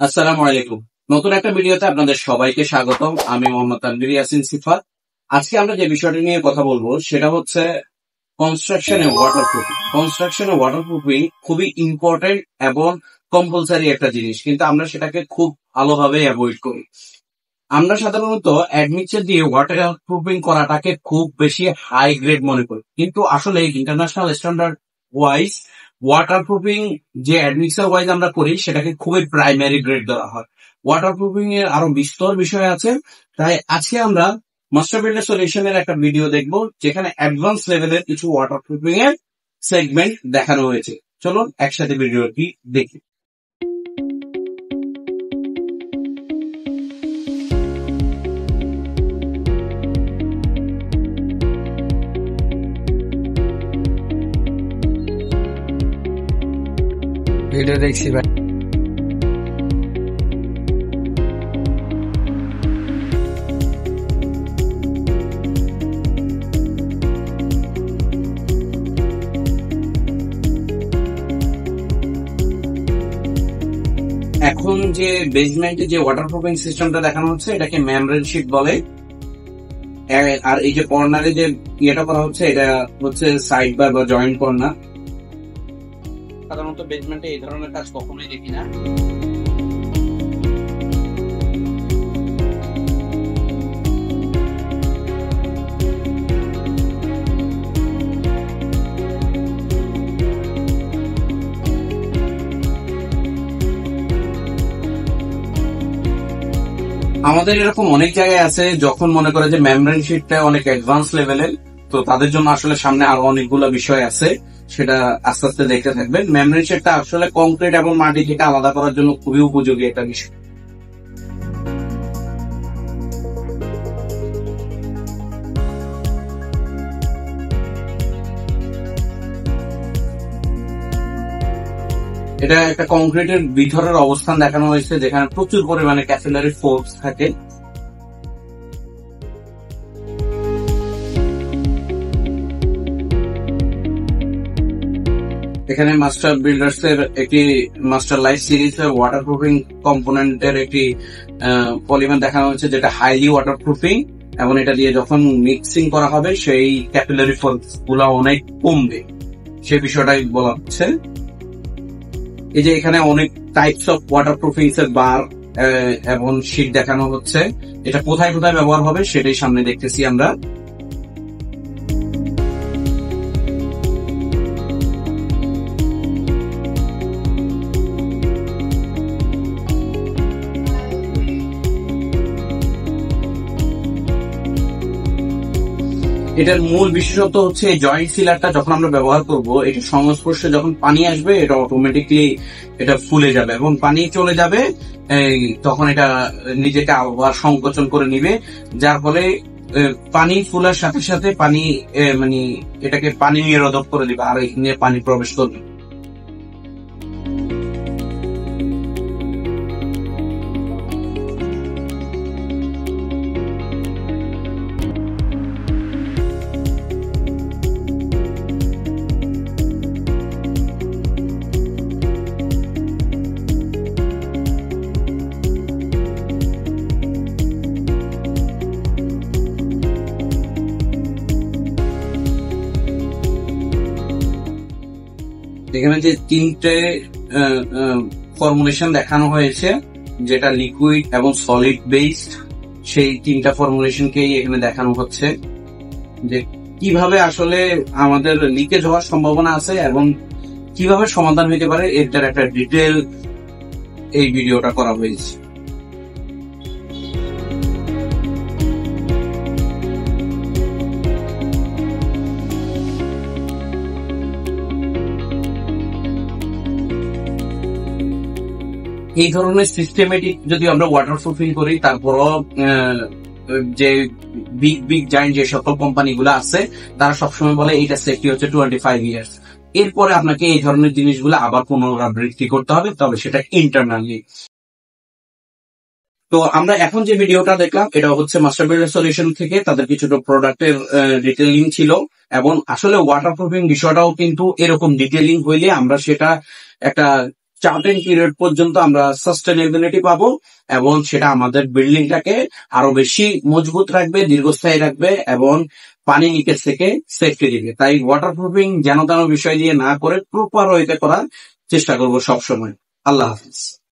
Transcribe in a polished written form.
আসসালামু আলাইকুম। নতুন একটা ভিডিওতে আপনাদের সবাইকে স্বাগতম। আমি মোহাম্মদ তানভীর ইয়াসিন সিফাত। আজকে আমরা যে বিষয়টি নিয়ে কথা বলবো সেটা হচ্ছে কনস্ট্রাকশনে ওয়াটারপ্রুফিং। কনস্ট্রাকশনে ওয়াটারপ্রুফিং খুবই ইম্পর্টেন্ট এবং কম্পালসারি একটা জিনিস, কিন্তু আমরা সেটাকে খুব ভালোভাবে অ্যাভয়েড করি। আমরা সাধারণত অ্যাডমিক্সার দিয়ে ওয়াটার প্রুফিং করাটাকে খুব বেশি হাই গ্রেড মনে করি, কিন্তু আসলে international standard wise water proofing যে অ্যাডমিক্সার ওয়াইজ আমরা করি সেটাকে খুবই প্রাইমারি গ্রেড ধরা হয়। ওয়াটার প্রুফিং এর আরো বিস্তর বিষয় আছে, তাই আজকে আমরা মাস্টার বিল্ডার সলিউশনের একটা ভিডিও দেখব যেখানে অ্যাডভান্স লেভেলের কিছু ওয়াটার প্রুফিং এর সেগমেন্ট দেখানো হয়েছে। চলুন একসাথে ভিডিওটি দেখি। ভিডিও দেখছি ভাই। এখন যে বেসমেন্টে যে ওয়াটারপ্রুফিং সিস্টেমটা দেখানো হচ্ছে এটাকে মেমব্রেন শীট বলে। আর এই যে কর্নারে যে ইয়েটা করা হচ্ছে এটা হচ্ছে সাইড বার বা জয়েন্ট কর্নার। সাধারণত বেসমেন্টে এই ধরনের কাজ কখনোই দেখি না। আমাদের এরকম অনেক জায়গায় আছে যখন মনে করে যে মেমব্রেন শীটটা অনেক অ্যাডভান্স লেভেলের, তো তাদের জন্য আসলে সামনে আরো অনেকগুলো বিষয় আছে, সেটা আস্তে আস্তে দেখতে থাকবেন। মেমব্রেন শীটটা আসলে কংক্রিট এবং মাটি থেকে আলাদা করার জন্য খুবই উপযোগী একটা বিষয়। এটা একটা কংক্রিটের ভিতরের অবস্থান দেখানো হয়েছে যেখানে প্রচুর পরিমাণে ক্যাপিলারি ফোর্স থাকে। এখানে মাস্টার বিল্ডার্স এর একটি মাস্টার লাইফ সিরিজ এর ওয়াটারপ্রুফিং কম্পোনেন্টের একটি পলিমার দেখানো হচ্ছে যেটা হাইলি ওয়াটারপ্রুফিং, এবং এটা দিয়ে যখন মিক্সিং করা হবে সেই ক্যাপিলারি ফোর্স গুলা অনেক কমবে, সে বিষয়টাই বলা হচ্ছে। এই যে এখানে অনেক টাইপস অফ ওয়াটারপ্রুফিং এর বার এবং শীট দেখানো হচ্ছে, এটা কোথায় কোথায় ব্যবহার হবে সেটাই সামনে দেখতেছি আমরা। এটার মূল বিশেষত্ব হচ্ছে জয়েন্ট সিলারটা যখন আমরা ব্যবহার করব, এটা সংস্পর্শে যখন পানি আসবে এটা অটোমেটিকলি এটা ফুলে যাবে এবং পানি চলে যাবে, তখন এটা নিজেকে আবার সংকোচন করে নিবে, যার ফলে পানি ফুলার সাথে সাথে পানি মানে এটাকে পানি নিরোধক করে দিবে আর এখানে পানি প্রবেশ করবে। এখানে যে তিনটে ফর্মুলেশন দেখানো হয়েছে, যেটা লিকুইড এবং সলিড বেসড, সেই তিনটা ফর্মুলেশনকেই এখানে দেখানো হচ্ছে যে কিভাবে আসলে আমাদের লিকেজ হওয়ার সম্ভাবনা আছে এবং কিভাবে সমাধান হতে পারে, এটার একটা ডিটেল এই ভিডিওটা করা হয়েছে। এই ধরনের সিস্টেমেটিক যদি আমরা ওয়াটার প্রুফিং করি, তারপরও যে বিগ বিগ জায়েন্ট যে সকল কোম্পানিগুলো আছে তারা সবসময় বলে এইটা সেফটি হচ্ছে 25 ইয়ার্স, এরপরে আপনাকে এই ধরনের জিনিসগুলো আবার পুনরাবৃত্তি করতে হবে, তবে সেটা ইন্টারনালি। তো আমরা এখন যে ভিডিওটা দেখলাম এটা হচ্ছে মাস্টার বিল্ডার সলিউশন থেকে, তাদের কিছু প্রোডাক্টের ডিটেইলিং ছিল, এবং আসলে ওয়াটারপ্রুফিং বিষয়টাও কিন্তু এরকম ডিটেইলিং হইলে আমরা সেটা একটা চার্টেন পিরিয়ড পর্যন্ত আমরা সাস্টেনেবিলিটি পাবো, এবং সেটা আমাদের বিল্ডিংটাকে আরো বেশি মজবুত রাখবে, দীর্ঘস্থায়ী রাখবে, এবং পানি লিকেজ থেকে সেফটি দিবে। তাই ওয়াটারপ্রুফিং যেন তেন বিষয় দিয়ে না করে প্রপার ওয়েতে করার চেষ্টা করবো সবসময়। আল্লাহ হাফিজ।